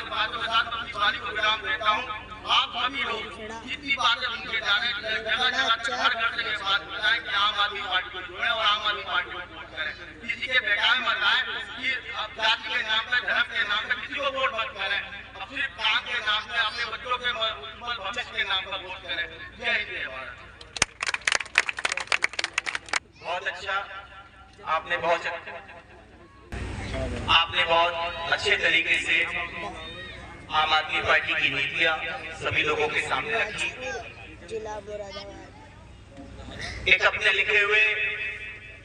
बातों के साथ अपनी वाणी को विराम देता हूँ। आप सभी लोग जितनी बातें उनके जाने जगह जगह घर घर से बात बताएं कि आम आदमी पार्टी को जोड़े और आम आदमी पार्टी को वोट करें। किसी के बेकार मत आए कि जाति के नाम पे, धर्म के नाम पे किसी को वोट मत करें। अब सिर्फ काम के नाम पे, अपने बच्चों के उज्जवल भविष्य के नाम पर वोट करें। जय हिंद जय भारत। बहुत अच्छा, आपने बहुत अच्छे तरीके से आम आदमी पार्टी की नीतियां सभी लोगों के सामने रखी। एक अपने लिखे हुए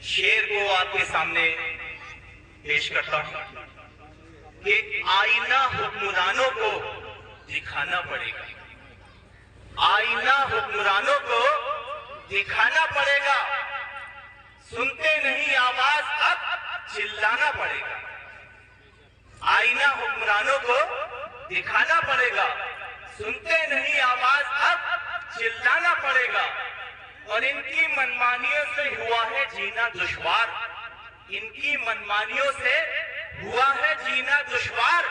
शेर को आपके सामने पेश करता हूं कि आईना हुक्मरानों को दिखाना पड़ेगा, आईना हुक्मरानों को दिखाना पड़ेगा, सुनते नहीं आवाज अब चिल्लाना पड़ेगा। आईना हुक्मरानों को दिखाना पड़ेगा, सुनते नहीं आवाज अब चिल्लाना पड़ेगा। और इनकी मनमानियों से हुआ है जीना दुश्वार, इनकी मनमानियों से हुआ है जीना दुश्वार।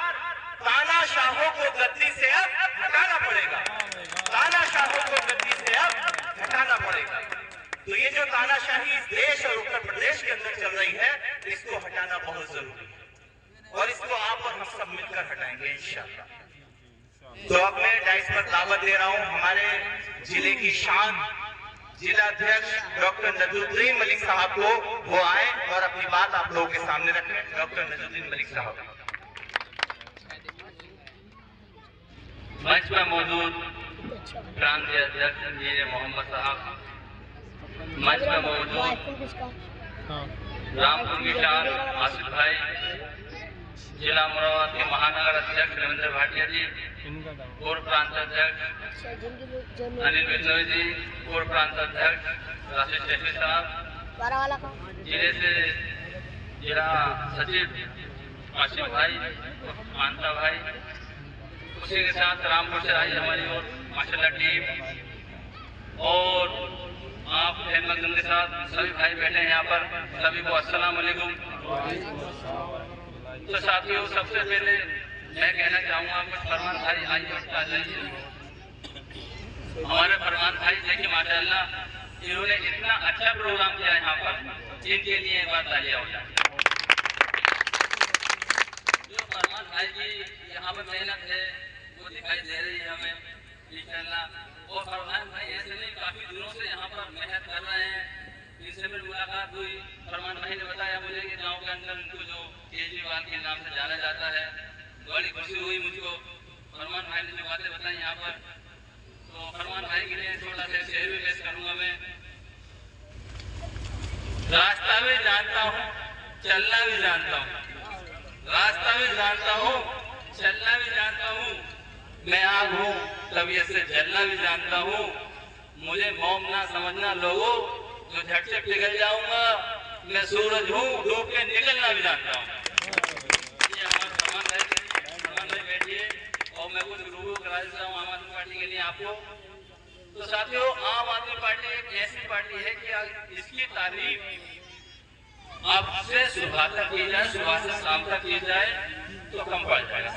तानाशाहों को गद्दी से अब हटाना पड़ेगा, तानाशाहों को गद्दी से अब हटाना पड़ेगा। तो ये जो तानाशाही इस देश और उत्तर प्रदेश के अंदर चल रही है, इसको हटाना बहुत जरूरी है और इसको आप और हम सब मिलकर हटाएंगे इंशाअल्लाह। तो अब मैं डाइस पर दावत दे रहा हूं हमारे जिले की शान जिलाध्यक्ष डॉक्टर नजरुद्दीन मलिक साहब को, वो आए और अपनी बात आप लोगों के सामने रखें। डॉक्टर नजरुद्दीन मलिक साहब। मंच पर मौजूद प्रांतीय अध्यक्ष इंजीनियर मोहम्मद साहब, मंच पर मौजूद रामपुर की शान आसिफ भाई, जिला मुरादाबाद के महानगर अध्यक्ष रविंद्र भाटिया जी, पूर्व प्रांत अध्यक्ष अनिल बिश्नोई जी, पूर्व प्रांत अध्यक्ष राशिद शेखी साहब, जिले से जिला सचिव आसिफ भाई, मानता भाई, उसी के साथ रामपुर से आई हमारी और माशाल्लाह टीम, और आप हेमंत के साथ सभी भाई बैठे हैं यहाँ पर, सभी को अस्सलाम वालेकुम। तो साथियों, सबसे पहले मैं कहना चाहूँगा कुछ फरमान भाई आइए आ जाइए। हमारे फरमान भाई देखिए माशाल्लाह इन्होंने इतना अच्छा प्रोग्राम किया यहाँ पर, जिनके लिए एक बार तालियां हो जाए। जो फरमान भाई की यहाँ पर मेहनत है वो दिखाई दे रही है हमें इंशाल्लाह। और फरमान भाई ऐसे नहीं, काफी दिनों से यहाँ पर मेहनत कर रहे हैं। इनसे मेरी मुलाकात हुई, फरमान भाई ने बताया मुझे कि गांव के अंदर उनको जो केजरीवाल के नाम से जाना जाता है, बड़ी खुशी हुई मुझको। फरमान भाई ने जो बातें बताई यहाँ पर, तो फरमान भाई के लिए थोड़ा सा शेर भी पेश करूंगा मैं। रास्ता भी जानता हूँ, चलना भी जानता हूँ, रास्ता भी जानता हूँ, चलना भी जानता हूँ। मैं आग हूँ तबीयत से जलना भी जानता हूँ। मुझे मौम ना समझना लोगों, जो झट से पिघल जाऊंगा। मैं सूरज हूँ, डूब के निकलना भी जानता हूँ। ये हमारा सामान है, बैठिए और मैं कुछ रूबरू करा देता हूँ आम आदमी पार्टी के लिए आपको। तो साथियों, आम आदमी पार्टी एक ऐसी पार्टी है कि इसकी तारीफ अब से सुबह तक की जाए, सुबह से शाम तक की जाए तो कम पड़ जाएगा,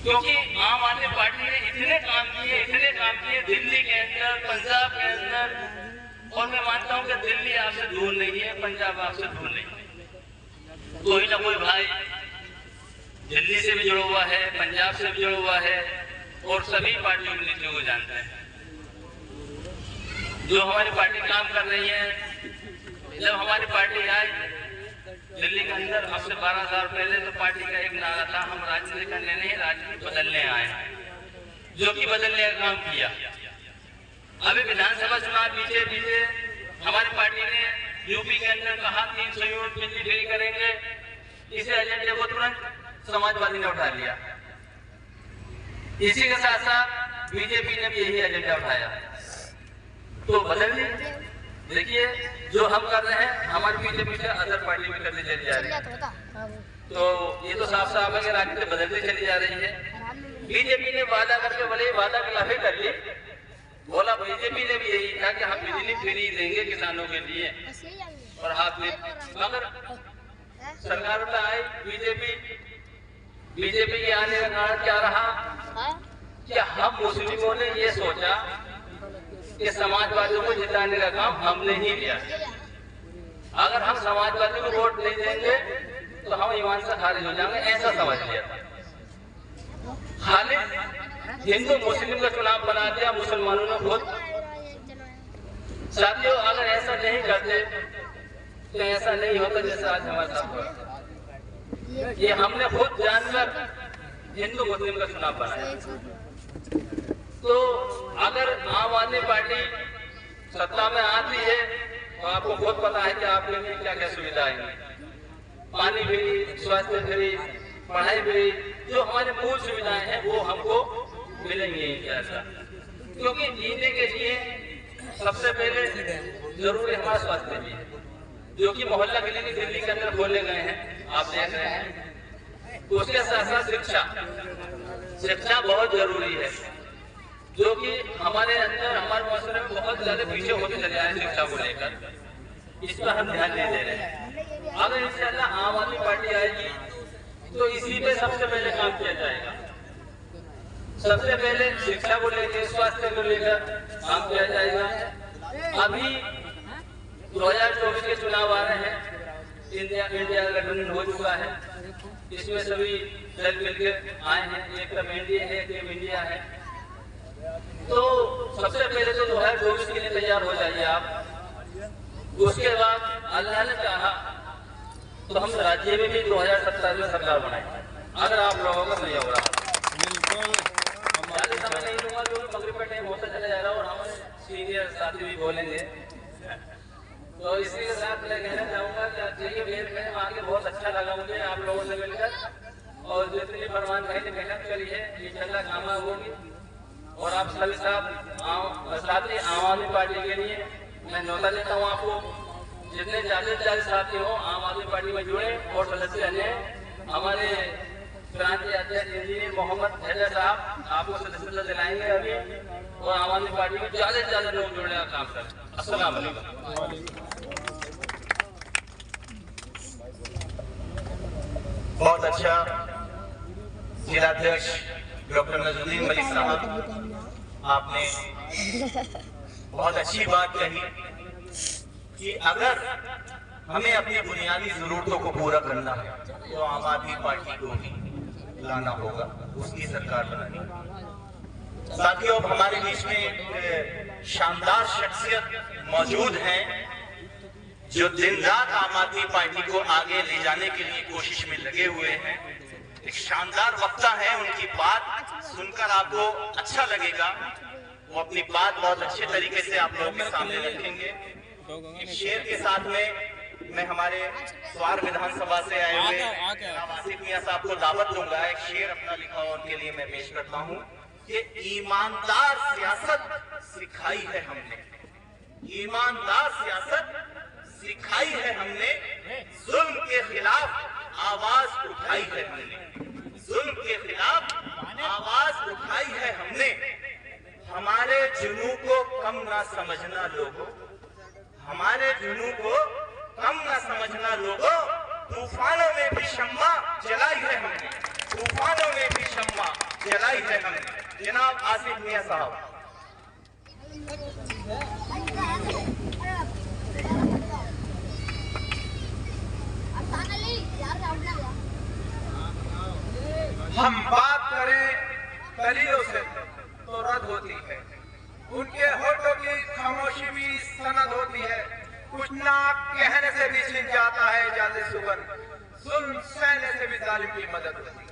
क्योंकि आम आदमी पार्टी ने इतने काम किए दिल्ली के अंदर, पंजाब के अंदर। और मैं मानता हूं कि दिल्ली आपसे दूर नहीं है, पंजाब आपसे दूर नहीं है। कोई ना कोई भाई दिल्ली से भी जुड़ा हुआ है, पंजाब से भी जुड़ा हुआ है, और सभी पार्टियों के नीतियों को जानते हैं। जो हमारी पार्टी काम कर रही है, जब हमारी पार्टी आई दिल्ली के अंदर अब से 12 साल पहले, तो पार्टी का एक नारा था, हम राजनीति करने नहीं, राजनीति बदलने आए, जो कि बदलने का काम किया। अभी विधानसभा चुनाव पीछे हमारी पार्टी ने यूपी के अंदर कहा 300 यूनिट बिजली फ्री करेंगे। इसे एजेंडे को तुरंत समाजवादी ने उठा लिया। इसी के साथ साथ बीजेपी ने भी यही एजेंडा उठाया, तो बदल देखिए जो हम कर रहे हैं, हमारी बीजेपी से अदर पार्टी में करते चली जा रही है। तो ये तो साफ साफ है कि राजनीति बदलती चली जा रही है। बीजेपी ने वादा करके भले वादा खिलाफी कर ली, बोला बीजेपी ने भी यही कहा कि हम बिजली फ्री देंगे किसानों के लिए, और हाथ में, मगर सरकार में आई बीजेपी बीजेपी के आने का कारण क्या रहा कि हम मुस्लिमों ने ये सोचा कि समाजवादियों को जिताने का काम हमने ही लिया। अगर हम समाजवादी को वोट नहीं देंगे तो हम ईमान से खारिज हो जाएंगे, ऐसा समझ लिया था। खाली हिंदू मुस्लिम का चुनाव बना दिया मुसलमानों ने खुद। साथियों, अगर ऐसा नहीं करते तो ऐसा नहीं होता जैसा आज हमारे साथ हुआ। ये हमने खुद जानकर हिंदू मुस्लिम का चुनाव बनाया। तो अगर आम आदमी पार्टी सत्ता में आती है तो आपको खुद पता है कि आपके लिए क्या क्या सुविधाएं हैं, पानी फ्री, स्वास्थ्य फ्री, पढ़ाई फ्री, जो हमारे मूल सुविधाएं हैं वो हमको मिलेंगी ऐसा। क्योंकि जीने के लिए सबसे पहले जरूरी हमारा स्वास्थ्य भी है, जो कि मोहल्ला क्लिनिक दिल्ली के अंदर खोले गए हैं, आप देख रहे हैं। उसके साथ साथ शिक्षा बहुत जरूरी है, जो कि हमारे अंदर हमारे माशरे में बहुत ज्यादा पीछे होते चले आए शिक्षा को लेकर। इस पर हम ध्यान नहीं दे रहे हैं। अगर इंशाल्लाह आम आदमी पार्टी आएगी तो इसी पे सबसे पहले काम किया जाएगा। सबसे पहले शिक्षा को लेकर, स्वास्थ्य को लेकर काम किया जाएगा। अभी 2024 के चुनाव आ रहे हैं, इंडिया गठबंधन हो चुका है, इसमें सभी दल मिलकर आए हैं, एक तरफ एनडीए है, एक तरफ इंडिया है। तो सबसे पहले तो 2024 के लिए तैयार हो जाइए आप। उसके बाद अल्लाह ने चाहा तो हम राज्य में भी 2027 में सरकार बनाएंगे, अगर आप लोगों का सहयोग रहा। ज्यादा समय नहीं दूंगा क्योंकि मगरिब का टाइम होता चला जा रहा है और हमारे सीनियर साथी भी बोलेंगे। तो इसी के साथ मैं कहना चाहूंगा कि में आके बहुत अच्छा लगा मुझे आप लोगों से मिलकर, और जितनी फरमान भाई ने मेहनत करी है इंशाल्लाह कामयाब होगी। और आप सभी साथी आम आदमी पार्टी के लिए मैं न्योता देता हूँ आपको, जितने ज्यादा साथी हो आम आदमी पार्टी में जुड़े और सदस्य बने। हमारे प्रांतीय अध्यक्ष इंजीनियर मोहम्मद हैदर साहब आपको सदस्यता दिलाएंगे अभी, और आम आदमी पार्टी में ज्यादा से ज्यादा लोग जुड़ने का काम करें। अस्सलाम वालेकुम। बहुत अच्छा जिलाध्यक्ष डॉक्टर नजरुद्दीन मलिक साहब, आपने बहुत अच्छी बात कही कि अगर हमें अपनी बुनियादी जरूरतों को पूरा करना है तो आम आदमी पार्टी को ही लाना होगा, उसकी सरकार बनानी। साथियों, हमारे बीच में एक शानदार शख्सियत मौजूद हैं जो दिन रात आम आदमी पार्टी को आगे ले जाने के लिए कोशिश में लगे हुए हैं। एक शानदार वक्ता है, उनकी बात सुनकर आपको अच्छा लगेगा। वो अपनी बात बहुत अच्छे तरीके से आप लोगों के सामने रखेंगे। एक शेर के साथ में मैं हमारे स्वार विधानसभा से आए हुए आसिफ मियां साहब को दावत दूंगा। एक शेर अपना लिखा हुआ उनके लिए मैं पेश करता हूँ कि ईमानदार सियासत सिखाई है हमने, ईमानदार सियासत सिखाई है हमने, जुल्म के खिलाफ आवाज उठाई है हमने, जुल्म के खिलाफ आवाज उठाई है हमने। हमारे जुनू को कम ना समझना लोगों, हमारे जुनू को कम ना समझना लोगों। तूफानों में भी शम्मा जलाई है हमने, तूफानों में भी शम्मा जलाई है हमने। जनाब आसिफ मियां साहब। हम बात करें दलीलों से तो रद्द होती है, उनके होठों की खामोशी भी सनद होती है। कुछ ना कहने से भी छिन जाता है जादे सुगंध, जुल्म सहने से भी जालिम की मदद होती है।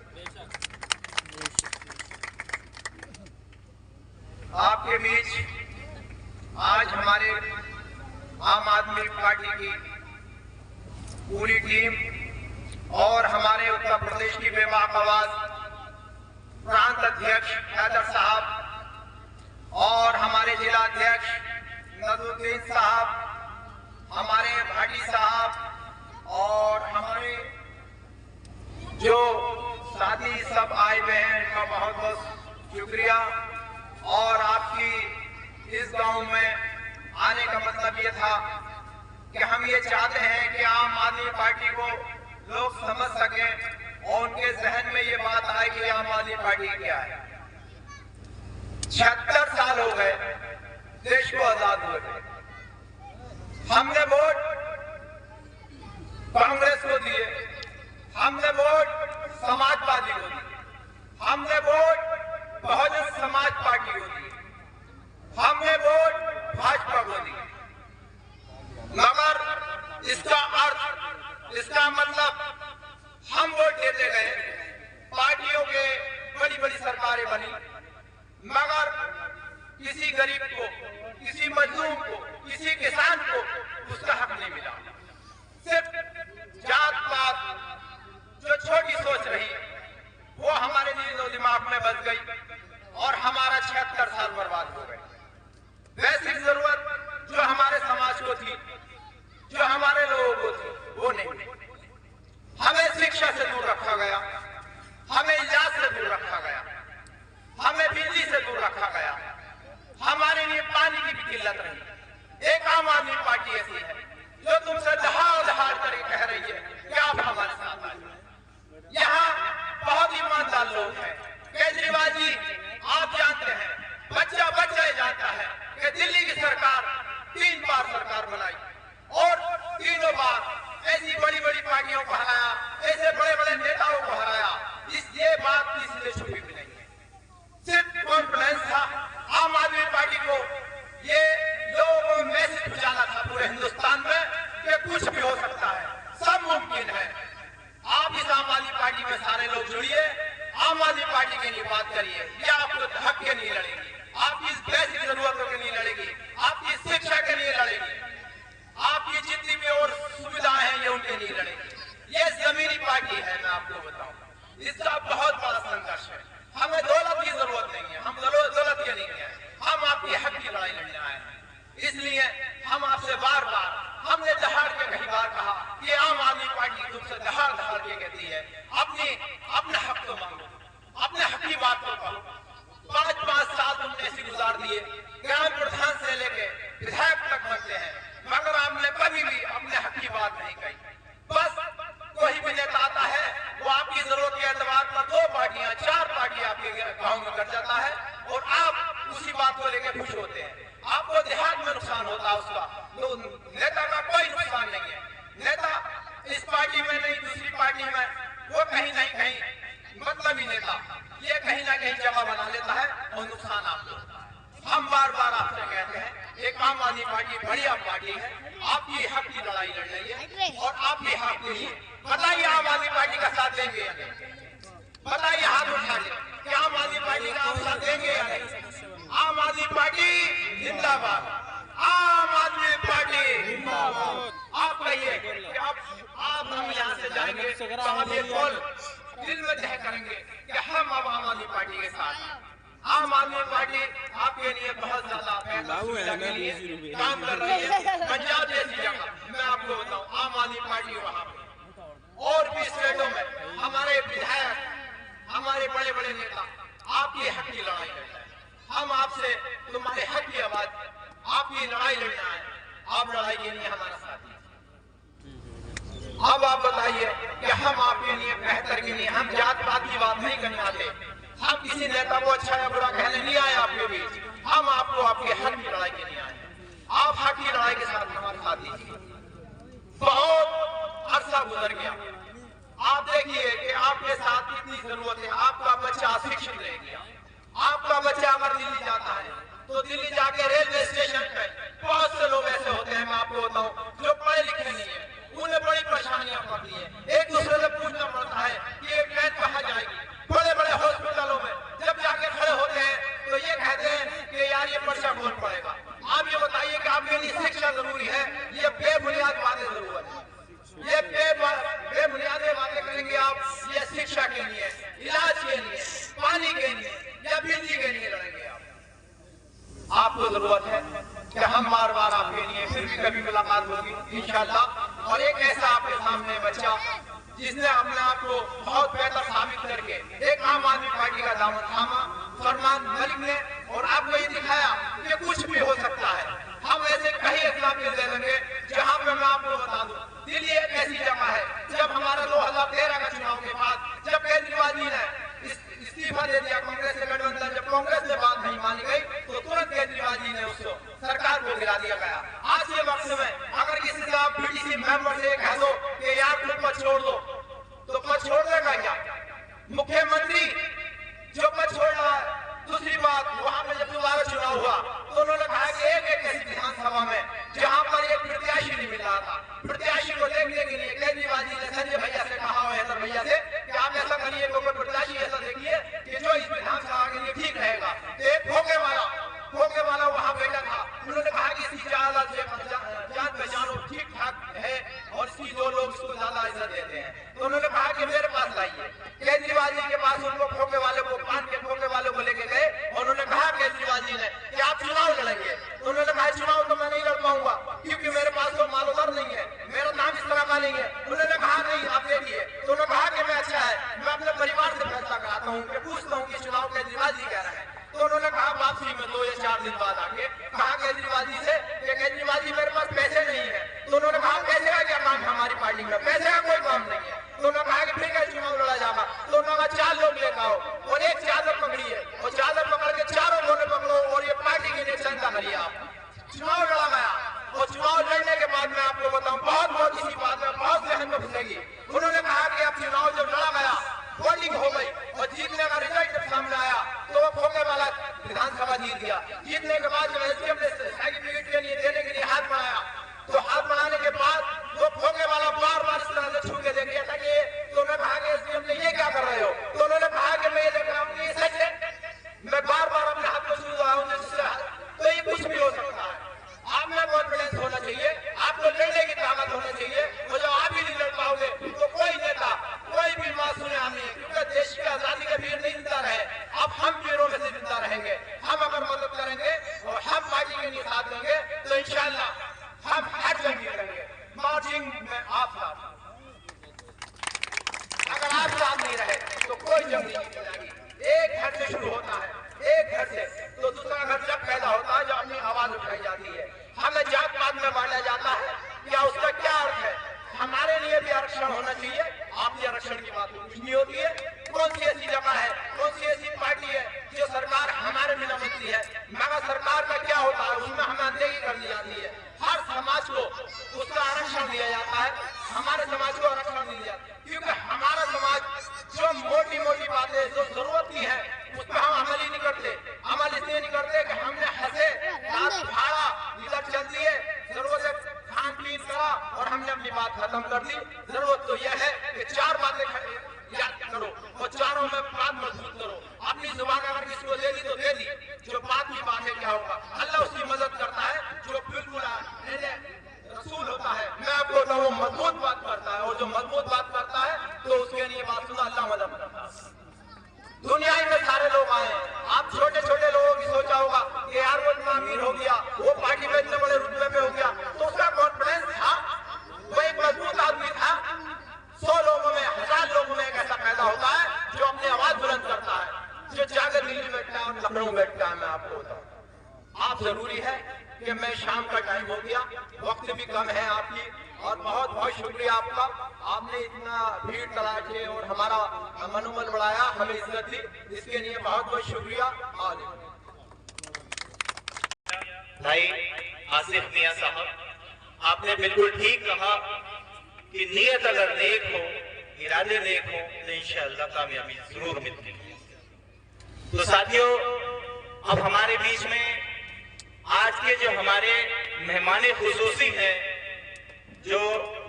आपके बीच आज हमारे आम आदमी पार्टी की पूरी टीम और हमारे उत्तर प्रदेश की बेबाक आवाज प्रांत अध्यक्ष हैदर साहब और हमारे जिला अध्यक्ष नजरुद्दीन साहब, हमारे भाटी साहब और हमारे जो साथी सब आए हुए हैं, इनका बहुत बहुत शुक्रिया। और आपकी इस गांव में आने का मतलब ये था कि हम ये चाहते हैं कि आम आदमी पार्टी को लोग समझ सकें और उनके जहन में ये बात पार्टी क्या है। 76 साल हो गए देश को आजाद हुए। हमने वोट कांग्रेस को दिए, हमने वोट समाजवादी को दिए, हमने वोट बहुजन समाज पार्टी को दिए, हमने वोट भाजपा को दिए। मगर इसका अर्थ, इसका मतलब हम वोट देते गए, पार्टियों के बड़ी बड़ी सरकारें बनी, मगर किसी गरीब को, किसी मजदूर को, किसी किसान को उसका हक नहीं मिला। सिर्फ जात पात जो छोटी सोच रही वो हमारे दिमाग में बस गई और हमारा 76 साल बर्बाद हो गए। बेसिक जरूरत जो हमारे समाज को थी, जो हमारे लोगों को थी, वो नहीं। हमें शिक्षा से दूर रखा गया, हमें इलाज से दूर रखा गया, हमें बिजली से दूर रखा गया, हमारे लिए पानी की भी किल्लत रही। एक आम आदमी पार्टी ऐसी है जो तुमसे दहाड़ दहाड़ करके कह रही है कि आप हमारे साथ आइए। यहाँ बहुत ईमानदार लोग हैं। केजरीवाल जी, आप जानते हैं, बच्चा ही जानता है कि दिल्ली की सरकार 3 बार सरकार बनाई और तीनों बार ऐसी बड़ी बड़ी पार्टियों को हराया, ऐसे बड़े बड़े नेताओं को हराया। ये बात किसी से छुपी भी नहीं है, सिर्फ कॉन्फिडेंस था आम आदमी पार्टी को। ये लोगों को मैसेज जाना था पूरे हिंदुस्तान में कि कुछ भी हो सकता है, सब मुमकिन है। आप इस आम आदमी पार्टी में सारे लोग जुड़िए, आम आदमी पार्टी के लिए बात करिए। ये आपको हक के लिए लड़ेगी, आपकी बेसिक जरूरतों के लिए लड़ेगी, आपकी शिक्षा के लिए लड़ेगी, आपकी जितनी भी और सुविधाएं हैं ये उनके लिए लड़ेगी। ये जमीनी पार्टी है, मैं आपको बताऊं, इसका बहुत बड़ा संघर्ष है। हमें दौलत की जरूरत नहीं है, हम दौलत के नहीं है, हम आपके हक की लड़ाई लड़ने आए हैं। इसलिए हम आपसे बार बार, हमने दहाड़ के कई बार कहा कि आम आदमी पार्टी तुमसे दहाड़ दहाड़ के कहती है अपने हक को मांगो, अपने हक की बात को कहो। 5-5 साल तुमने ऐसे गुजार दिए, ग्राम प्रधान से लेके विधायक तक बनते हैं, मगर आपने कभी भी अपने हक की बात नहीं कही। बस कोई भी नेता आता है, वो आपकी जरूरत के एतबार पर 2 पार्टियां 4 पार्टियां आपके गांव में कर जाता है और आप उसी बात को लेकर खुश होते हैं। आपको देहात में नुकसान होता है उसका, तो नेता का कोई नुकसान नहीं है। नेता इस पार्टी में नहीं, दूसरी पार्टी में, वो कहीं नहीं कहीं मतलब ही नेता ये कहीं ना कहीं जगह बना लेता है और नुकसान आपको होता है। हम बार बार आपसे कहते हैं, एक आम आदमी पार्टी बढ़िया पार्टी है, आपकी हक की लड़ाई लड़ रही है और आपके हक के लिए बताइए आम आदमी पार्टी का साथ देंगे या नहीं? बताइए, हाथ उठा ले कि आम आदमी पार्टी का आप साथ देंगे या नहीं? आम आदमी पार्टी जिंदाबाद, आम आदमी पार्टी जिंदाबाद। आप कहिए कि आप हम यहाँ से जाएंगे तो हम ये बोल दिल में तय करेंगे कि हम अब आम आदमी पार्टी के साथ हैं। आम आदमी पार्टी आपके लिए बहुत ज्यादा काम कर रही है। पंजाब जैसी जगह मैं आपको बताऊं, आम आदमी पार्टी वहां पे और भी स्टेटों में हमारे विधायक, हमारे बड़े बड़े नेता आपके हक की लड़ाई लड़ रहे हैं। हम आपसे तुम्हारे हक की आवाज, आपकी लड़ाई लड़ना है, आप लड़ाई के लिए हमारा साथी। अब आप बताइए कि हम आपके लिए बेहतर के लिए, हम जात पात की बात नहीं करने आते, हम किसी नेता को अच्छा या बुरा कहने नहीं आए आपके बीच, हम आपको आपके हक की लड़ाई के लिए आए। आप हक की लड़ाई के साथ हमारे साथ दीजिए। बहुत अरसा गुजर गया, आप देखिए कि आपके साथ कितनी जरूरत है। आपका बच्चा अशिक्षित रह गया, आपका बच्चा अगर दिल्ली जाता है तो दिल्ली जाके रेलवे स्टेशन पे बहुत से लोग ऐसे होते हैं, मैं आपको बताऊं, जो पढ़े लिखे नहीं है, उन्हें बड़ी परेशानियां पड़ती है। एक दूसरे से पूछना पड़ता है कि ये ट्रेन कहाँ जाएगी। बड़े बड़े हॉस्पिटलों में जब जाके खड़े होते हैं तो ये कहते हैं कि यार ये पर्चा कौन पड़ेगा। आप ये बताइए कि आपके लिए शिक्षा जरूरी है, ये बेबुनियाद बातें जरूरत है, ये बेबुनियाद बातें करेंगे आप, ये शिक्षा के लिए, इलाज के लिए, पानी के लिए या बिजली के लिए लड़ेंगे आप। आपको जरूरत है कि हम बार बार आपके लिए फिर भी कभी मुलाकात होगी इंशाल्लाह। और एक ऐसा आपके सामने बच्चा जिसने अपने आप को बहुत बेहतर साबित करके एक आम आदमी पार्टी का दामन थामा, फरमान मलिक ने, और आपको ये दिखाया कि कुछ भी हो सकता है। हम ऐसे कई एग्जाम्पल दे देंगे जहाँ पे मैं आपको बता दूं, दिल्ली एक ऐसी जगह है, जब हमारा 2013 का चुनाव के बाद जब केजरीवाल जी ने इस्तीफा दे दिया मुख्यमंत्री जो पद छोड़ रहा है। दूसरी बात, वहां पर जब दोबारा चुनाव हुआ तो उन्होंने कहा कि एक ऐसी विधानसभा में जहां पर एक प्रत्याशी नहीं मिल रहा था, प्रत्याशी को देखने के लिए केजरीवाल जी ने संजय भैया से कहा, हैदर भैया से, कि आप ऐसा करिए, कोई प्रत्याशी ऐसा देखिए कि जो इस विधानसभा के लिए ठीक रहेगा। एक भोगे वाला वहां बैठा था। उन्होंने कहा कि इसकी जान पहचान ठीक ठाक है और इसकी जो लोग इसको ज्यादा इज्जत देते हैं, तो उन्होंने कहा कि मेरे पास लाइए। केजरीवाल जी के पास उनको खोके वाले को, पान के खोके वाले को लेके गए और उन्होंने कहा केजरीवाल जी ने कि आप चुनाव लड़ेंगे। तो उन्होंने कहा चुनाव तो मैं नहीं लड़ पाऊंगा क्योंकि मेरे पास तो मालोदार नहीं है, मेरा नाम इस तरह का नहीं है। उन्होंने कहा नहीं, आप देखिए। तो उन्होंने कहा कि मैं अच्छा है, मैं अपने परिवार से फैसला कराता हूँ, मैं पूछता हूँ कि चुनाव केजरीवाल जी कह रहे हैं। तो उन्होंने कहा वापसी में 2 या 4 दिन बाद आके कहा केजरीवाल जी से कि केजरीवाल जी मेरे पास पैसे नहीं है। तो उन्होंने कहा पैसे का क्या काम है हमारी पार्टी में, पैसे का कोई काम नहीं है। तो उन्होंने कहा कि ठीक है चुनाव लड़ा जाएगा। तो उन्होंने कहा 4 लोग लेकर आओ और एक चादर पकड़ी है और चादर पकड़ के चारों कोने पकड़ो और ये पार्टी की इलेक्शन का करिए। आप चुनाव लड़ा गया और चुनाव लड़ने के बाद मैं आपको बताऊं बहुत इसी बात में बहुत जहन में घुसेगी। उन्होंने कहा कि अब चुनाव जब लड़ा गया, वोटिंग हो गई और जीतने का रिजल्ट जब सामने आया तो वो खोके वाला विधानसभा जीत गया। जीतने के बाद जब एसडीएम ने सर्टिफिकेट के लिए देने के लिए हाथ बढ़ाया, तो हाथ बढ़ाने के बाद वो खोके वाला बार इस तरह से छू के देख लिया था कि, तो उन्होंने कहा कि एसडीएम ने ये क्या कर रहे हो। तो उन्होंने कहा कि मैं ये देख रहा हूँ कि ये सच है, मैं बार अपने हाथ को छू रहा हूँ, तो ये कुछ भी हो सकता है। आप में कॉन्फिडेंस होना चाहिए, आपको लड़ने की ताकत होनी चाहिए। और जब आप ही नहीं लड़ पाओगे तो कोई नेता, कोई भी मासूम नहीं है, क्योंकि देश की आजादी का वीर नहीं जिंदा रहे, अब हम वीरों में से जिंदा रहेंगे। हम अगर मदद करेंगे और हम पार्टी के लिए साथ देंगे तो इंशाल्लाह हम हर जंग जीतेंगे। मार्चिंग में आप साथ, अगर आप साथ नहीं रहे तो कोई जंग नहीं जीती जाएगी। एक घर से शुरू होता है, एक घर से, तो दूसरा घर जब पैदा होता है, जब अपनी आवाज उठाई जाती है। हमें जात पात में बांटा जाता है, क्या उसका क्या अर्थ है। हमारे लिए भी आरक्षण होना चाहिए। आपकी आरक्षण की बात कुछ नहीं होती है। कौन सी ऐसी जगह है, कौन सी ऐसी पार्टी है जो सरकार हमारे बिना मिलती है। मगर सरकार का क्या होता है, उसमें हमें अनदेखी कर दी जाती है। हर समाज को उसका आरक्षण दिया जाता है, हमारे समाज को आरक्षण नहीं दिया, क्योंकि हमारा समाज जो मोटी बातें जो जरूरत की है उस पर हम अमल ही नहीं करते। अमल इसलिए नहीं करते कि हमने हंसे, रात भाड़ा, इधर चल दिए, जरूरत खान पीन करा और हमने अपनी बात खत्म कर दी। जरूरत तो यह है कि 4 बातें याद करो और चारों में बात मजबूत करो। अपनी जुबान अगर किसी को दे दी तो दे दी, जो बात की बात है क्या होगा, अल्लाह उसकी मदद करता है। जो बिल्कुल रसूल होता है, मैं आपको बताऊं, वो मजबूत बात करता है और जो मजबूत बात करता है तो उसके लिए बात सुना, अल्लाह मदद करता है। दुनिया में सारे लोग आए, आप छोटे लोगों की सोचा होगा कि यार वो इतना अमीर हो गया, वो पार्टी में इतने बड़े रुतबे पे हो गया, तो उसका कॉन्फिडेंस था, वो एक मजबूत आदमी था। 100 लोगों में, 1000 लोगों में एक ऐसा पैदा होता है जो अपनी आवाज बुलंद करता है, जो जाकर दिल्ली में बैठता है और लखनऊ में बैठता है। मैं आपको बताऊं, आप जरूरी है कि मैं शाम का टाइम हो गया, वक्त भी कम है आपकी, और बहुत शुक्रिया आपका। आपने इतना भीड़ तलाशे और हमारा मनोबल बढ़ाया, हमें इज्जत दी, इसके लिए बहुत शुक्रिया। भाई आसिफ मियां साहब, आपने बिल्कुल ठीक कहा कि नियत अगर नेक हो, इरादे नेक हो तो इंशाअल्लाह कामयाबी जरूर मिलती है। तो साथियों, अब हमारे बीच में आज के जो हमारे मेहमान खुसूसी हैं, जो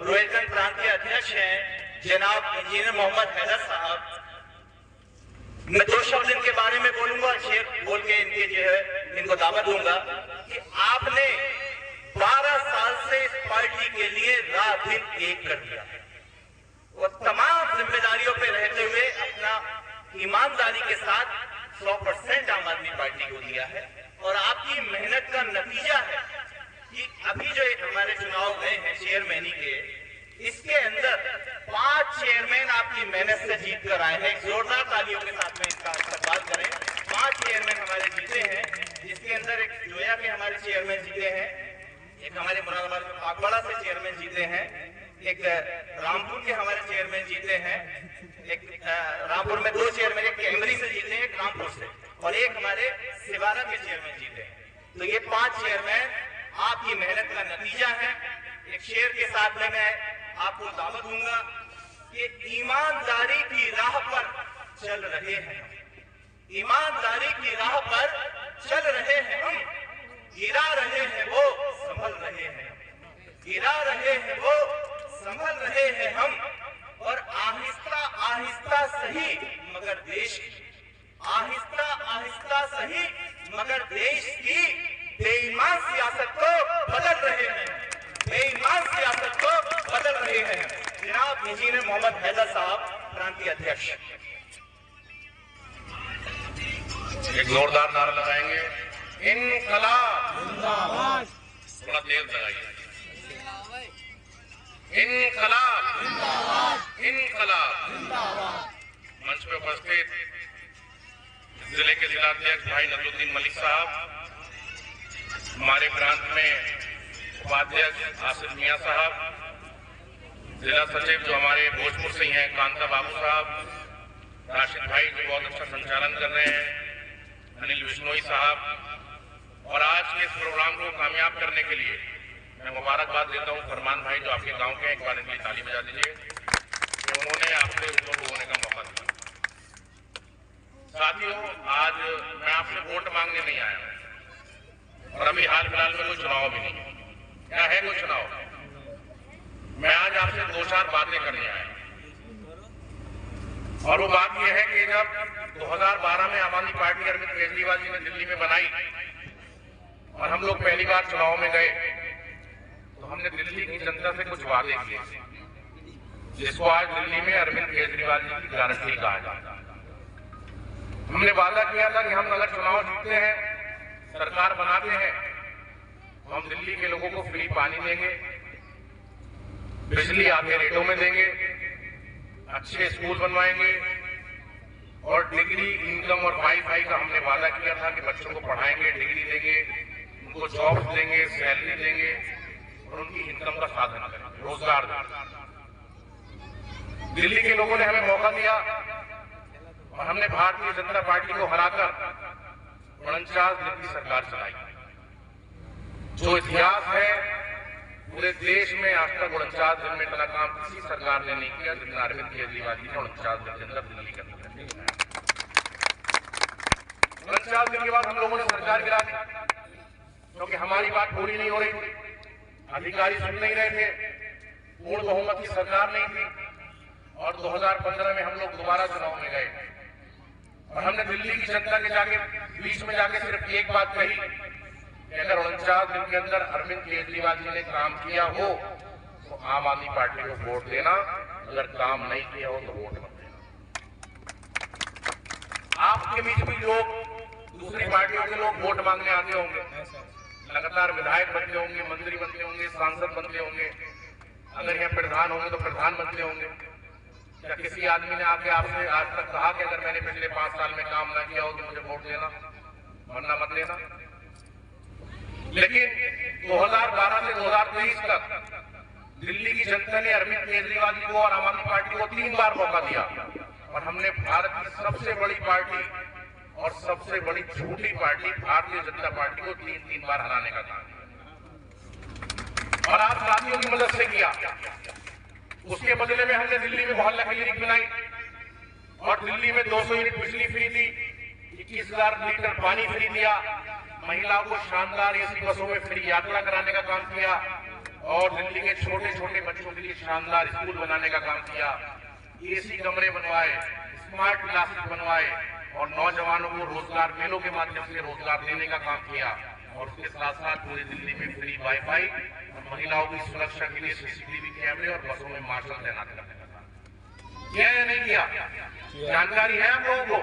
रोहिलखंड प्रांत के अध्यक्ष हैं जनाब इंजीनियर मोहम्मद हैदर साहब, मैं 2 शब्द इनके बारे में बोलूंगा, शेर बोल के इनके जो है इनको दावत दूंगा कि आपने 12 साल से इस पार्टी के लिए रात दिन एक कर दिया और तमाम जिम्मेदारियों पे रहते हुए अपना ईमानदारी के साथ 100% आम आदमी पार्टी को दिया है। और आपकी मेहनत का नतीजा है कि अभी जो हमारे चुनाव गए हैं चेयरमैनी के, इसके अंदर 5 चेयरमैन आपकी मेहनत से जीत कर आए हैं। जोरदार तालियों के साथ में इसका इस्तेमाल करें। 5 चेयरमैन हमारे जीते हैं, जिसके अंदर एक जोया के हमारे चेयरमैन जीते हैं, एक हमारे मुरादाबाद में पाकवाड़ा से चेयरमैन जीते हैं, एक रामपुर के हमारे चेयरमैन जीते हैं, एक रामपुर में 2 चेयरमैन, एक कैमरी से जीते हैं, एक रामपुर से, और एक हमारे सिवारा के चेयरमैन जीते हैं। तो ये 5 चेयरमैन आपकी मेहनत का नतीजा है। एक शेर के साथ में मैं आपको दावत दूंगा कि ईमानदारी की राह पर चल रहे हैं, ईमानदारी की राह पर चल रहे हैं हम, गिरा रहे हैं वो संभल रहे हैं, गिरा रहे हैं वो संभल रहे हैं हम, और आहिस्ता आहिस्ता सही मगर देश की, आहिस्ता आहिस्ता सही मगर देश की बेईमान सियासत को बदल रहे हैं, बेईमान सियासत को बदल रहे हैं। जनाब इंजीनियर मोहम्मद हैदर साहब, प्रांतीय अध्यक्ष। एक जोरदार नारा लगाएंगे, इनकलाब जिंदाबाद। थोड़ा तेज लगाइए, इनकलाब जिंदाबाद, इनकलाब जिंदाबाद। मंच पे उपस्थित जिले के जिलाध्यक्ष भाई नजरुद्दीन मलिक साहब, हमारे प्रांत में उपाध्यक्ष आसिफ मियां साहब, जिला सचिव जो हमारे भोजपुर से ही हैं कांता बाबू साहब, राशिद भाई जो बहुत अच्छा संचालन कर रहे हैं, अनिल बिश्नोई साहब, और आज के इस प्रोग्राम को कामयाब करने के लिए मैं मुबारकबाद देता हूं फरमान भाई जो आपके गांव के हैं। एक बार इनकी ताली बजा दीजिए कि उन्होंने आपसे ऊपर होने का मौका दिया। साथियों, आज मैं आपसे वोट मांगने नहीं आया हूं, और अभी हाल फिलहाल में कोई चुनाव भी नहीं है। क्या है कोई चुनाव? मैं आज आपसे दो चार बातें करने आया हूं, और वो बात यह है कि जब 2012 में आम आदमी पार्टी अरविंद केजरीवाल जी ने दिल्ली में बनाई और हम लोग पहली बार चुनाव में गए, तो हमने दिल्ली की जनता से कुछ वादे किए जिसको आज दिल्ली में अरविंद केजरीवाल जी की गारंटी कहा जाता है। हमने वादा किया था कि हम अगर चुनाव जीतते हैं, सरकार बनाते हैं, तो हम दिल्ली के लोगों को फ्री पानी देंगे, बिजली आधे रेटों में देंगे, अच्छे स्कूल बनवाएंगे, और डिग्री इनकम और वाईफाई का हमने वादा किया था कि बच्चों को पढ़ाएंगे, डिग्री देंगे, उनको जॉब देंगे, सैलरी देंगे, और उनकी इनकम का साधन करेंगे, रोजगार देंगे। दिल्ली के लोगों ने हमें मौका दिया और हमने भारतीय जनता पार्टी को हराकर 49 दिन की सरकार चलाई। जो इतिहास है पूरे देश में आज तक 49 दिन में इतना काम किसी सरकार ने नहीं किया जितना अरविंद केजरीवाल जी ने 49 दिन के अंदर दिल्ली के अंदर किया। 49 दिन के बाद हम लोगों ने सरकार गिरा दी क्योंकि हमारी बात पूरी नहीं हो रही थी, अधिकारी सुन नहीं रहे थे, पूर्ण बहुमत की सरकार नहीं थी, और 2015 में हम लोग दोबारा चुनाव में गए और हमने दिल्ली की जनता के जाके बीच में जाके सिर्फ एक बात कही कि अगर 49 दिन के अंदर अरविंद केजरीवाल जी ने काम किया हो तो आम आदमी पार्टी को वोट देना, अगर काम नहीं किया हो तो वोट मत देना। आपके बीच भी लोग, दूसरी पार्टियों के लोग वोट मांगने आते होंगे, लगातार विधायक बनते होंगे, मंत्री बनते होंगे, सांसद बनते होंगे, अगर यहाँ प्रधान होंगे तो प्रधानमंत्री होंगे। क्या किसी आदमी ने आके आपसे आज तक कहा कि अगर मैंने पिछले 5 साल में काम ना किया हो तो मुझे वोट देना, वरना मत देना? लेकिन 2012 से 2023 तक दिल्ली की जनता ने अरविंद केजरीवाल जी को और आम आदमी पार्टी को 3 बार मौका दिया, और हमने भारत की सबसे बड़ी पार्टी और सबसे बड़ी झूठी पार्टी भारतीय जनता पार्टी को 3 बार हराने का काम किया, और आप साथियों की मदद से किया। उसके बदले में हमने दिल्ली में मोहल्ला क्लिनिक बनाई और दिल्ली में 200 यूनिट बिजली फ्री दी, 21,000 लीटर पानी फ्री दिया, महिलाओं को शानदार एसी बसों में फ्री यात्रा कराने का काम किया, और दिल्ली के छोटे छोटे बच्चों के लिए शानदार स्कूल बनाने का काम किया, एसी कमरे बनवाए, स्मार्ट क्लासेस बनवाए, और नौजवानों को रोजगार मेलों के माध्यम से रोजगार देने का काम किया, और उसके साथ साथ पूरी दिल्ली में फ्री वाईफाई और महिलाओं की सुरक्षा के लिए सीसीटीवी कैमरे और बसों में मार्शल तैनात करने का काम किया या नहीं किया? जानकारी है आप लोगों को?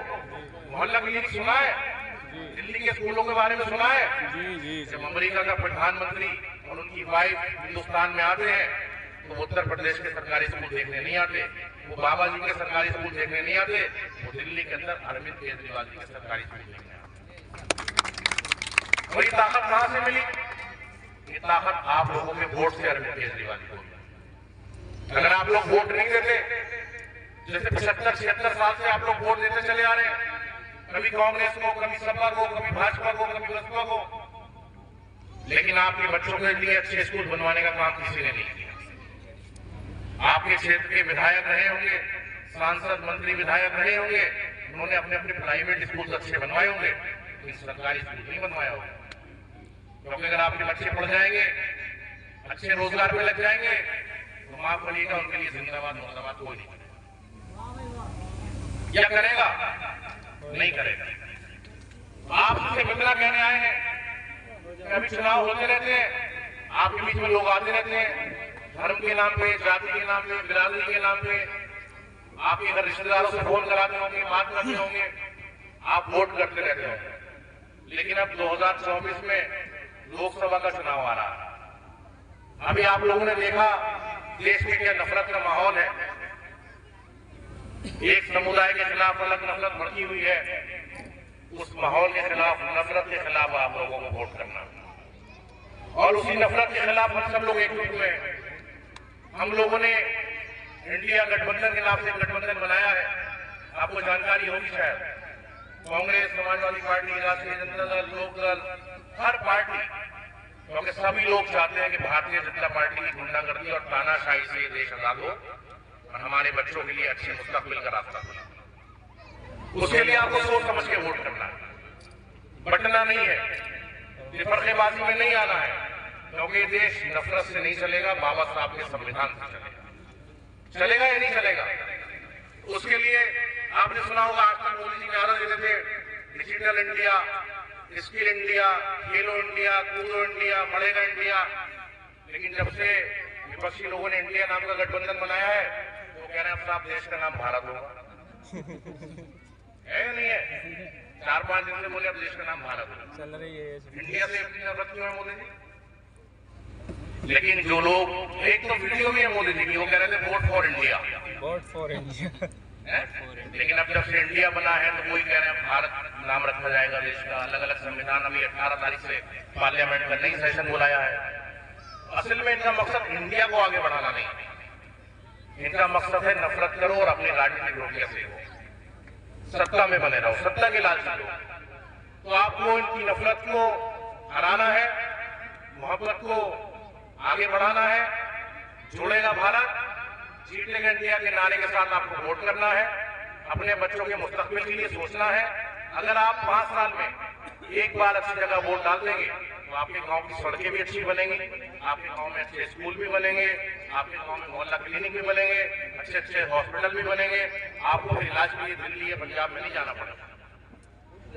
मोहल्ला क्लिनिक सुना है? दिल्ली के स्कूलों के बारे में सुना है? जब अमेरिका का प्रधानमंत्री और उनकी वाइफ हिंदुस्तान में आते हैं तो उत्तर प्रदेश के सरकारी स्कूल देखने नहीं आते, वो बाबा जी के सरकारी स्कूल देखने नहीं आते, वो दिल्ली के अंदर अरविंद केजरीवाल जी के सरकारी स्कूल देखने आते। और ये ताकत कहां से मिली? ये ताकत आप लोगों के वोट से अरविंद केजरीवाल जी को। अगर आप लोग वोट नहीं देते, जैसे 75-76 साल से आप लोग वोट देते चले आ रहे हैं, कभी कांग्रेस को, कभी सपा को, कभी भाजपा को, कभी बसपा को, लेकिन आपके बच्चों के लिए अच्छे स्कूल बनवाने का काम किसी ने नहीं किया। आपके क्षेत्र के विधायक रहे होंगे, सांसद, मंत्री, विधायक रहे होंगे, उन्होंने अपने अपने प्राइवेट स्कूल अच्छे बनवाए होंगे, तो सरकारी स्कूल नहीं बनवाया होगा। क्योंकि अगर आपके बच्चे पढ़ जाएंगे, अच्छे रोजगार में लग जाएंगे, तो माफ करिएगा, उनके लिए जिंदाबाद मुर्दाबाद कोई नहीं करेगा। क्या करेगा? नहीं करेगा। आपसे मिलना कहने आए हैं, अभी चुनाव होते रहते हैं, आपके बीच में लोग आते रहते हैं, धर्म के नाम पे, जाति के नाम पे, बिरादरी के नाम पे आपके घर रिश्तेदारों से फोन कराते होंगे, बात करते होंगे, आप वोट करते रहते होंगे। लेकिन अब 2024 में लोकसभा का चुनाव आ रहा है। अभी आप लोगों ने देखा देश में क्या नफरत का माहौल है, एक समुदाय के खिलाफ अलग नफरत भड़की हुई है। उस माहौल के खिलाफ, नफरत के खिलाफ आप लोगों को वोट करना, और उसी नफरत के खिलाफ हम सब लोग एकजुट हुए हैं। हम लोगों ने इंडिया गठबंधन के नाम से गठबंधन बनाया है। आपको जानकारी होगी शायद, कांग्रेस, समाजवादी पार्टी, राष्ट्रीय जनता दल, लोकदल, हर पार्टी, क्योंकि सभी लोग चाहते हैं कि भारतीय जनता पार्टी की गुंडागर्दी और तानाशाही से ये देश आजाद हो और हमारे बच्चों के लिए अच्छे मुस्तकबिल का रास्ता खुले। उसके लिए आपको सोच समझ के वोट करना है, बटना नहीं है, फर्केबाजी में नहीं आना है, क्योंकि देश नफरत से नहीं चलेगा, बाबा साहब के संविधान से चलेगा। चलेगा या नहीं चलेगा? उसके लिए आपने सुना होगा, आज तक मोदी जी नारा देते थे, डिजिटल इंडिया, स्किल इंडिया, खेलो इंडिया, कूदो इंडिया, बढ़ेगा इंडिया। लेकिन जब से विपक्षी लोगों ने इंडिया नाम का गठबंधन बनाया है, तो कह रहे हैं अब साहब देश का नाम भारत होगा। है या नहीं है? 4-5 दिन से बोले अब देश का नाम भारत होगा। चल रही है इंडिया से अपनी नफरत क्यों है मोदी जी? लेकिन जो लोग, एक तो वीडियो भी है मोदी जी की, वो कह रहे थे vote for India, vote for India. लेकिन अब जब से इंडिया बना है तो कोई कह रहे हैं भारत नाम रखा जाएगा देश का। अलग अलग संविधान, अभी 18 तारीख से पार्लियामेंट का नई सेशन बुलाया है। असल में इनका मकसद इंडिया को आगे बढ़ाना नहीं, इनका मकसद है नफरत करो और अपनी राजनीतिक रोटियां सेको, सत्ता में बने रहो, सत्ता के लालची लो। तो आपको इनकी नफरत को हराना है, मोहब्बत को आगे बढ़ाना है। जुड़ेगा भारत, जीतेगा इंडिया के नारे के साथ आपको वोट करना है, अपने बच्चों के मुस्तकबिल के लिए सोचना है। अगर आप 5 साल में एक बार अच्छी जगह वोट डाल देंगे तो आपके गांव की सड़कें भी अच्छी बनेंगी, आपके गांव में अच्छे स्कूल भी बनेंगे, आपके गांव में मोहल्ला क्लिनिक भी बनेंगे, अच्छे अच्छे हॉस्पिटल भी बनेंगे। आपको फिर इलाज के लिए दिल्ली या पंजाब में नहीं जाना पड़ेगा।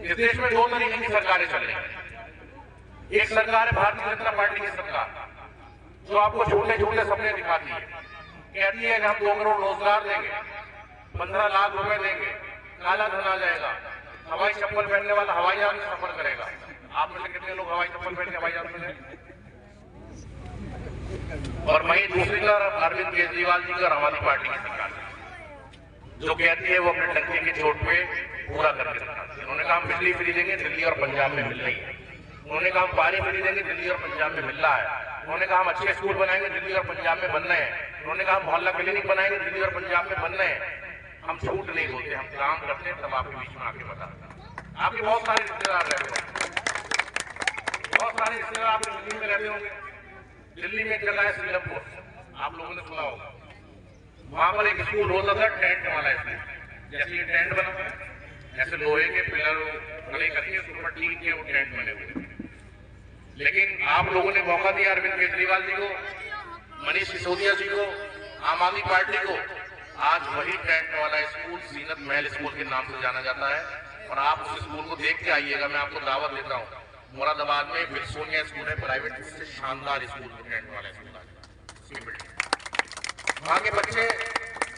इस देश में 2 तरीके की सरकारें चल रही हैं। एक सरकार है भारतीय जनता पार्टी की सरकार, जो आपको छोटे छोटे सपने दिखाती है, कहती है कि हम 2 करोड़ रोजगार देंगे, 15 लाख रुपए देंगे, काला धन आ जाएगा, हवाई चप्पल पहनने वाला हवाई जहाज में सफर करेगा। आप में से कितने लोग हवाई चप्पल पहन के हवाई जहाज में गए? और वहीं दूसरी तरफ अरविंद केजरीवाल जी का आम आदमी पार्टी की सरकार, जो कहती है वो अपने टंके की चोट पे पूरा करके दिखाती है। उन्होंने कहा हम बिजली फ्री देंगे, दिल्ली और पंजाब में मिल रही है। उन्होंने कहा हम पानी फ्री देंगे, दिल्ली और पंजाब में मिल रहा है। उन्होंने कहा हम अच्छे स्कूल बनाएंगे, दिल्ली और पंजाब में बन रहे हैं। उन्होंने कहा हम मोहल्ला क्लिनिक बनाएंगे, दिल्ली और पंजाब में बन रहे हैं। हम झूठ नहीं बोलते, हम काम करते हैं, तब आपके बीच में आके बताते हैं। आपके बहुत सारे रिश्तेदार रहते होंगे, बहुत सारे रिश्तेदार आपके दिल्ली में रहते होंगे। दिल्ली में एक जगह है सीलमपुर, आप लोगों ने सुना होगा। वहां पर एक स्कूल होता था, टेंट वाला स्कूल। जैसे ये टेंट बना हुआ है, ऐसे लोहे के पिलर खड़े करके उसके ऊपर टीन के वो टेंट बने हुए। लेकिन आप लोगों ने मौका दिया अरविंद केजरीवाल जी को, मनीष सिसोदिया जी को, आम आदमी पार्टी को। आज वही टेंट वाला स्कूल जीनत महल स्कूल के नाम से जाना जाता है। और आप उस स्कूल को देख के आइएगा, मैं आपको दावत देता हूँ। मुरादाबाद में बिल्सोनिया स्कूल है प्राइवेट, उससे शानदार स्कूल, टेंट वाला स्कूल। वहाँ के बच्चे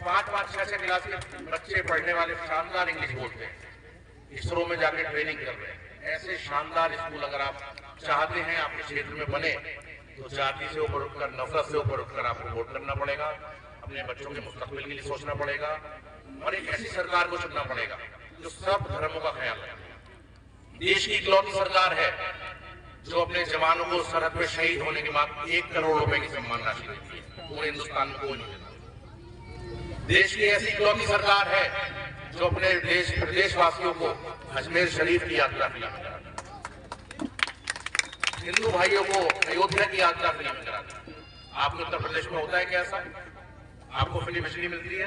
5-5, 6-6 क्लास के बच्चे पढ़ने वाले शानदार इंग्लिश बोलते हैं, इसरो में जाके ट्रेनिंग कर रहे हैं। ऐसे शानदार स्कूल अगर आप चाहते हैं आपके क्षेत्र में बने, तो जाति से ऊपर उठकर, नफरत से ऊपर उठकर आपको वोट करना पड़ेगा, अपने बच्चों के मुस्तकबिल के लिए सोचना पड़ेगा, और एक ऐसी सरकार को चुनना पड़ेगा जो सब धर्मों का ख्याल रखे। देश की इकलौती सरकार है जो अपने जवानों को सरहद पे शहीद होने के बाद 1 करोड़ रुपए की सम्मान राशि देती है। पूरे हिंदुस्तान में कोई नहीं देता। देश की ऐसी इकलौती सरकार है जो अपने प्रदेशवासियों को अजमेर शरीफ की यात्रा फ्री में कराती, हिंदू भाइयों को अयोध्या की यात्रा फ्री में कराती। आपके उत्तर प्रदेश में होता है क्या ऐसा? आपको फ्री बिजली मिलती है,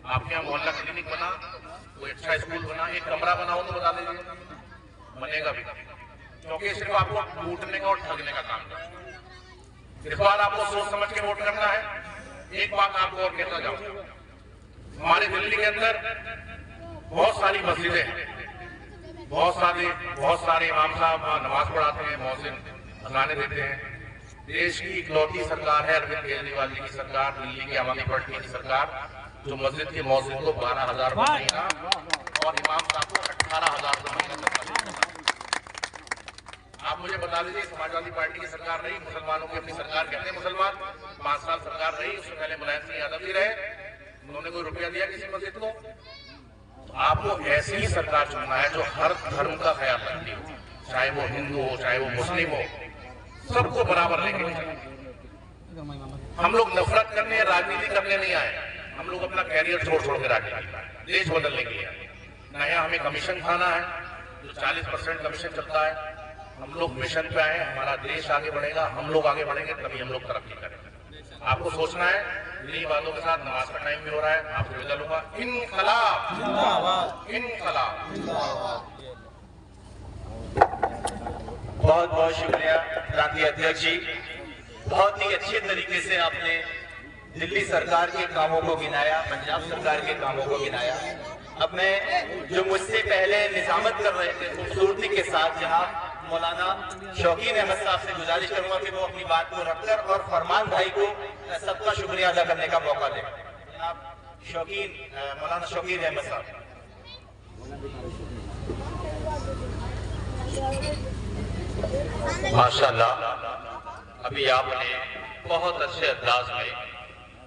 आपके यहाँ मोहल्ला क्लिनिक बना, कोई अच्छा स्कूल बना, एक कमरा बनाओ तो बता दीजिए, बनेगा भी, क्योंकि सिर्फ आपको लूटने का और ठगने का काम है। इस बार आपको सोच समझ के वोट करना है। एक बात आपको और कहता जाऊं, हमारे दिल्ली के अंदर बहुत सारी मस्जिदें हैं, बहुत सारे इमाम साहब वहां नमाज पढ़ाते हैं, मौजिन अजाने देते हैं। देश की इकलौती सरकार है अरविंद केजरीवाल जी की सरकार, दिल्ली की आवामी पार्टी की सरकार, जो मस्जिद के मौजिन को 12,000 महीना और इमाम साहब को 18,000 महीना। आप मुझे बता दीजिए, समाजवादी पार्टी की सरकार रही, मुसलमानों की अपनी सरकार कहते हैं मुसलमान, 5 साल सरकार रही, उससे पहले मुलायम सिंह यादव जी रहे, उन्होंने कोई रुपया दिया किसी मस्जिद को? आपको ऐसी ही सरकार चुनना है जो हर धर्म का ख्याल रखती हो, चाहे वो हिंदू हो चाहे वो मुस्लिम हो, सबको बराबर लेके चले। हम लोग नफरत करने, राजनीति करने नहीं आए, हम लोग अपना कैरियर छोड़ के राजनीति, देश बदलने के लिए। नया हमें कमीशन खाना है, जो 40% कमीशन चलता है, हम लोग मिशन पे आए, हमारा देश आगे बढ़ेगा, हम लोग आगे बढ़ेंगे तभी हम लोग तरक्की करेंगे। आपको सोचना है। इन्हीं बातों के साथ नमाज का टाइम भी हो रहा है, आपसे विदा लूंगा। इनकलाब जिंदाबाद, इनकलाब जिंदाबाद। बहुत बहुत शुक्रिया प्रांतीय अध्यक्ष जी, बहुत ही अच्छे तरीके से आपने दिल्ली सरकार के कामों को गिनाया, पंजाब सरकार के कामों को गिनाया। अब मैं जो मुझसे पहले निजामत कर रहे थे खूबसूरती के साथ जनाब मौलाना शौकीन अहमद साहब से गुजारिश करूंगा कि वो अपनी बात को रखकर और फरमान भाई को सबका शुक्रिया अदा करने का मौका दें। जनाब मौलाना शौकीन अहमद साहब। माशाल्लाह, अभी आपने बहुत अच्छे अंदाज में